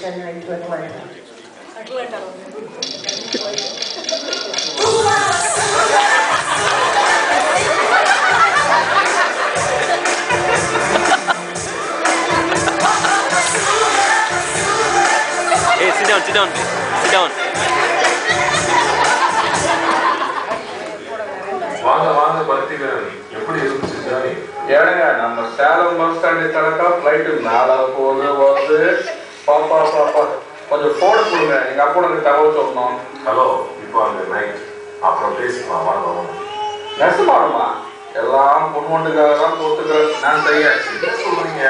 Chennai to Atlanta. Hey, sit down, please. Sit down. வாங்க பக்திகள் எப்படி இருந்துச்சு ஜானி? ஏங்க நம்ம சேலம் பஸ் ஸ்டாண்ட் தடக்கா ஃப்ளைட் மேல போகுது வந்து பாப்பா கொஞ்சம் போட கொடுங்க எங்க அப்பனுக்கு தகவல் சொல்லணும். ஹலோ இப்போ அங்க நைட் அப்புறம் பேசிக்கலாம் வாங்க நெசமாடுமா எல்லாம் பொண்ணுக்காக தான் போட்டுக்கிறேன் நான் செய்யாச்சு என்ன சொல்றீங்க?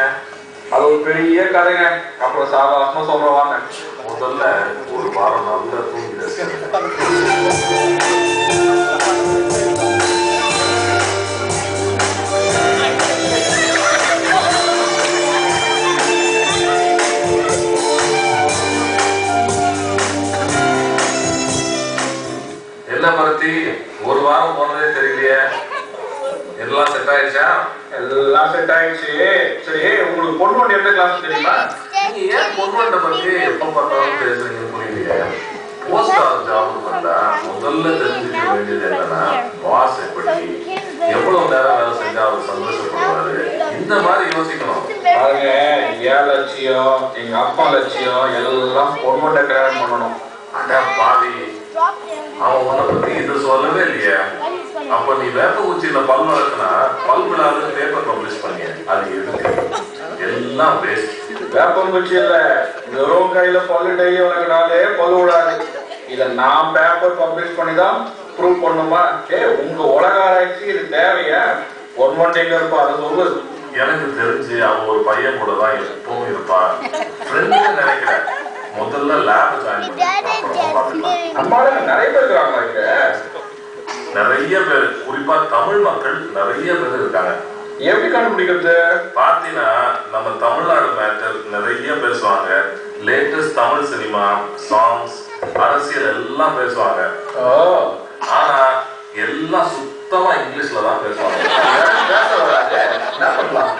அது ஒரு பெரிய கதைங்க அப்புறம் சாதாரணமா சொல்றேன் வாங்க. முதல்ல ஒரு வாரம் நல்லா தூங்கிடுச்சு. மரத்தி ஒரு வாரம் போனதே தெரியலையே. எல்லாம் செட் ஆயிடுச்சா? எல்லாம் செட் ஆயிடுச்சு. சரி உங்களுக்கு பொண்ணு வண்டி எந்த கிளாஸ் தெரியுமா? நீங்க ஏன் பொண்ணு வண்டி பத்தி எப்ப பார்த்தாலும் பேசுறீங்கன்னு புரியலையே. போஸ்ட் ஜாப் வந்தா முதல்ல தெரிஞ்சுக்க வேண்டியது என்னன்னா பாஸ் எப்படி எவ்வளவு நேரம் வேலை செஞ்சா அவர் சந்தோஷப்படுவாரு இந்த மாதிரி யோசிக்கணும். பாருங்க என் லட்சியம் எங்க அப்பா லட்சியம் எல்லாம் பொண்ணு வண்டி கல்யாணம் பண்ணணும். அட பாவி அவன் உன்னை பத்தி இது சொல்லவே இல்லையா? அப்ப நீ வேப்ப குச்சியில பல் வளர்க்கனா பல் விழாவது பேப்பர் பப்ளிஷ் பண்ணிய அது இருக்கு எல்லாம் வேஸ்ட். வேப்பம் குச்சி இல்ல வெறும் கையில பல்லு டெய்லி வளர்க்கனாலே பல்லு விடாது. இத நான் பேப்பர் பப்ளிஷ் பண்ணிதான் ப்ரூவ் பண்ணுமா? உங்க உலக ஆராய்ச்சி இது தேவையா? ஒன் ஒன் எங்க இருப்பா அதை சொல்லு. எனக்கு தெரிஞ்சு அவன் ஒரு பையன் கூட தான் எப்பவும் இருப்பா. நினைக்கிறேன் முதல்ல லேப் ஜாயின் நிறைய பேர் இருக்காங்க இங்க. நிறைய பேர் குறிப்பா தமிழ் மக்கள் நிறைய பேர் இருக்காங்க. எப்படி கண்டுபிடிக்கிறது? பாத்தீங்கன்னா நம்ம தமிழ்நாடு மேட்டர் நிறைய பேசுவாங்க. லேட்டஸ்ட் தமிழ் சினிமா சாங்ஸ் அரசியல் எல்லாம் பேசுவாங்க. ஆனா எல்லாம் சுத்தமா இங்கிலீஷ்ல தான் பேசுவாங்க. என்ன பண்ணலாம்?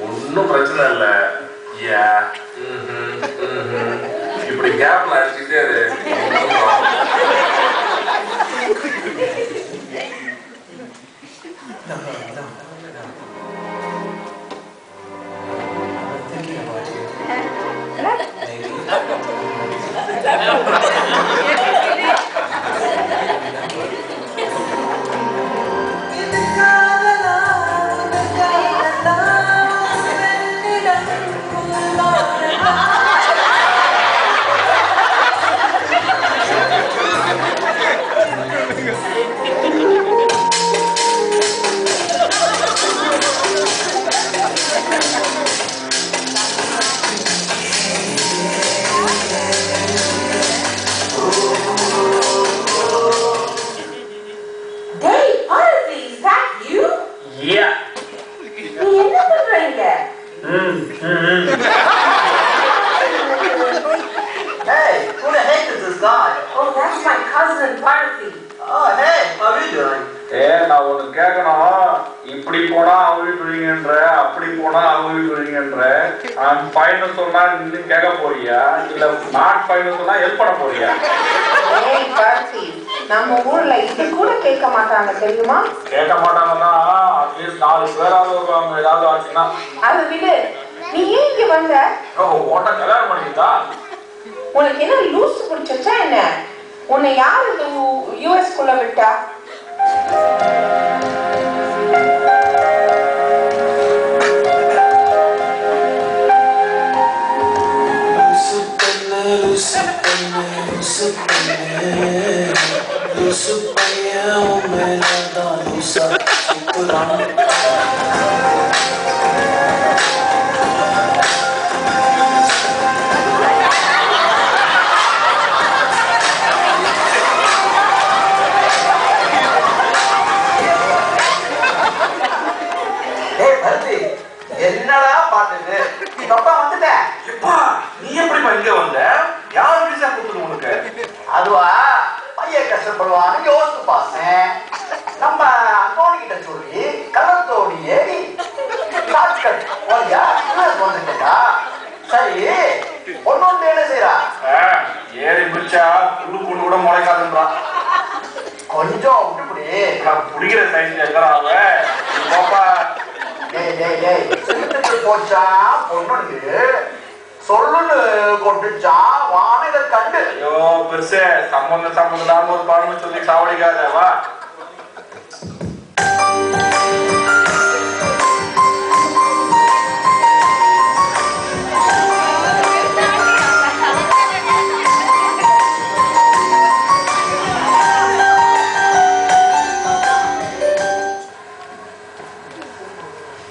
ஒன்னும் பிரச்சனை இல்ல. இப்படி கேப்ல அடிச்சுட்டே இரு. Hey, who the heck is this guy? Oh, that's my cousin, Bharati. Oh, hey, how are you doing? நான் ஒண்ணு கேட்கணும். இப்படி போனா அவங்க வீட்டுன்ற அப்படி போனா அவங்க வீட்டுன்ற ஃபைன் சொன்னா நீ கேட்க போறியா இல்ல நாட் ஃபைன் சொன்னா ஹெல்ப் பண்ண போறியா? Hey, Bharati. நம்ம ஊர்ல இது கூட கேட்க மாட்டாங்க தெரியுமா? கேட்க மாட்டாங்கன்னா அட்லீஸ்ட் 4 பேராவது வருவாங்க ஏதாவது ஆச்சுன்னா. அதை விடு. நீ ஏன் இங்க வந்த? ஓட்ட கல்யாணம் பண்ணிக்கிட்டா? உனக்கு என்ன லூசு பிடிச்சா என்ன? உன்னை யார் இந்த யூஎஸ் குள்ள விட்டா? என்னடா பாட்டு அப்பா வந்துட்ட. நீ எப்படி இங்க வந்த? யார் விசா கொடுத்தது உனக்கு? அதுவா பையன் கஷ்டப்படுவான்னு யோசித்து பார்த்தேன். நம்ம அக்கௌண்ட் கிட்ட சொல்லி கலத்தோடி ஏறி ஷார்ட்கட் வந்துட்டா. சரி ஒன்னு சொல்லுன்னு கொண்டுச்சா வானக கண்டு. ஐயோ பெருசே சம்பந்தம் இல்லாம ஒரு பாடம் சொல்லி சாவடிக்காத வா.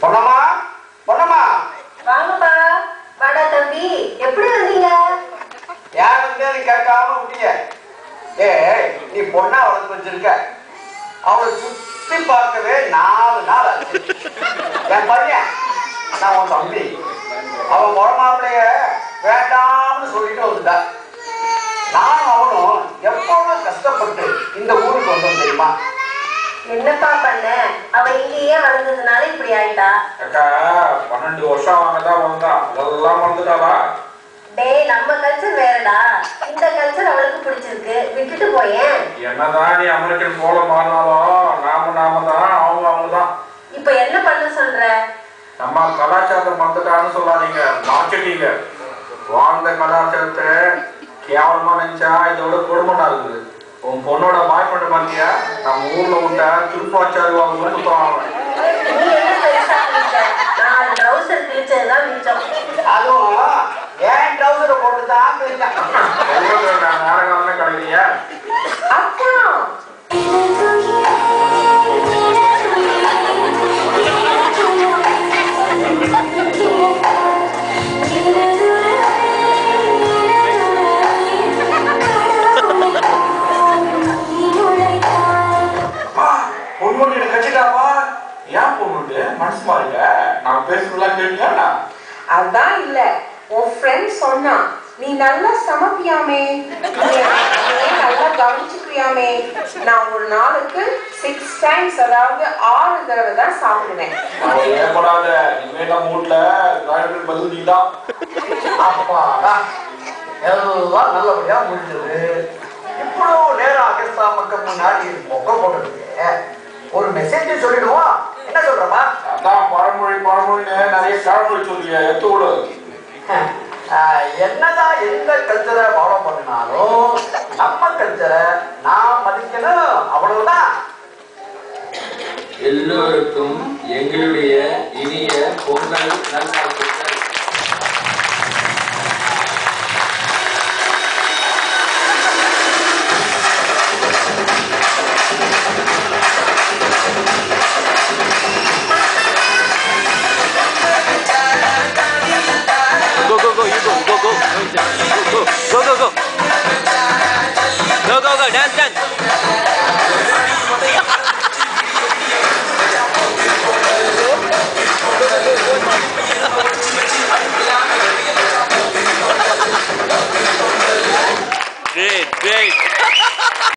பொன்னம்மா பொன்னம்மா வாங்கப்பா. வாடா தம்பி, எப்படி வந்தீங்க? யார் வந்து கேட்காம விட்டீங்க? நீ பொண்ணா வளர்த்து வச்சிருக்க, அவளை சுத்தி பார்க்கவே 4 நாள் ஆச்சு. என் பையன், நான் உன் தம்பி, அவன் முறமாப்பிளைய வேண்டாம்னு சொல்லிட்டு வந்துட்டா. நானும் அவனும் எவ்வளவு கஷ்டப்பட்டு இந்த ஊருக்கு வந்தோம் தெரியுமா? என்னப்பா பண்ண? அவ இங்கேயே வளர்ந்ததுனால இப்படி ஆயிட்டா. அக்கா 12 வருஷம் வாங்கதான் வந்தான், அதெல்லாம் வந்துட்டாவா? டேய், நம்ம கல்ச்சர் வேறடா. இந்த கல்ச்சர் அவளுக்கு பிடிச்சிருக்கு, விட்டுட்டு போயேன். என்னதான் நீ அமெரிக்கன் போல மாறினாலும் நாம தான், அவங்க தான். இப்ப என்ன பண்ண சொல்ற? நம்ம கலாச்சாரத்தை மறந்துட்டான்னு சொல்லாதீங்க, மார்க்கெட்டிங்க. வாழ்ந்த கலாச்சாரத்தை கேவலமா நினைச்சா இதோட கொடுமனா இருக்குது. உன் பொண்ணோட பாய் ஃப்ரெண்ட் பாத்தியா? நம்ம ஊர்ல விட்ட திருப்பாச்சாரி வாங்க சுத்தம். நீ என்ன பெருசா கிழிச்ச? 4 ட்ரௌசர் கிழிச்சதுதான் மிச்சம். அதுவும் ஏன் ட்ரௌசரை போட்டுதான் நேரங்காலமே கிடைக்கலையா? அக்கா பொண்ணு எனக்கு கட்சிட்டாப்பா. ஏன் பொண்ணு மனசு மாறிக்க? நான் பேசுறதுலாம் கேட்டியா? அதான் இல்ல, உன் ஃப்ரெண்ட் சொன்னா நீ நல்லா சமைப்பியாமே, நல்லா கவனிச்சுக்கிறியாமே. நான் ஒரு நாளுக்கு 6 டைம்ஸ், அதாவது 6 தடவை தான் சாப்பிடுவேன். ஏற்படாத இனிமே நம்ம வீட்டுல காய்கறி பதில் நீதான். அப்பாடா, எல்லாம் நல்லபடியா முடிஞ்சது. இவ்வளவு நேரம் அகஸ்தா மக்கள் முன்னாடி மொக்க போட்டுருக்கு. ஒரு மெசேஜ் சொல்லிடுவோம், என்ன சொல்றமா? அதான் பழமொழின்னு நிறைய பழமொழி சொல்லியா, எத்து விடு. என்னதான் எந்த கல்ச்சரை ஃபாலோ பண்ணினாலும் நம்ம கல்ச்சரை நான் மதிக்கணும், அவ்வளவுதான். எல்லோருக்கும் எங்களுடைய இனிய பொங்கல் நல்வாழ்த்துக்கள்.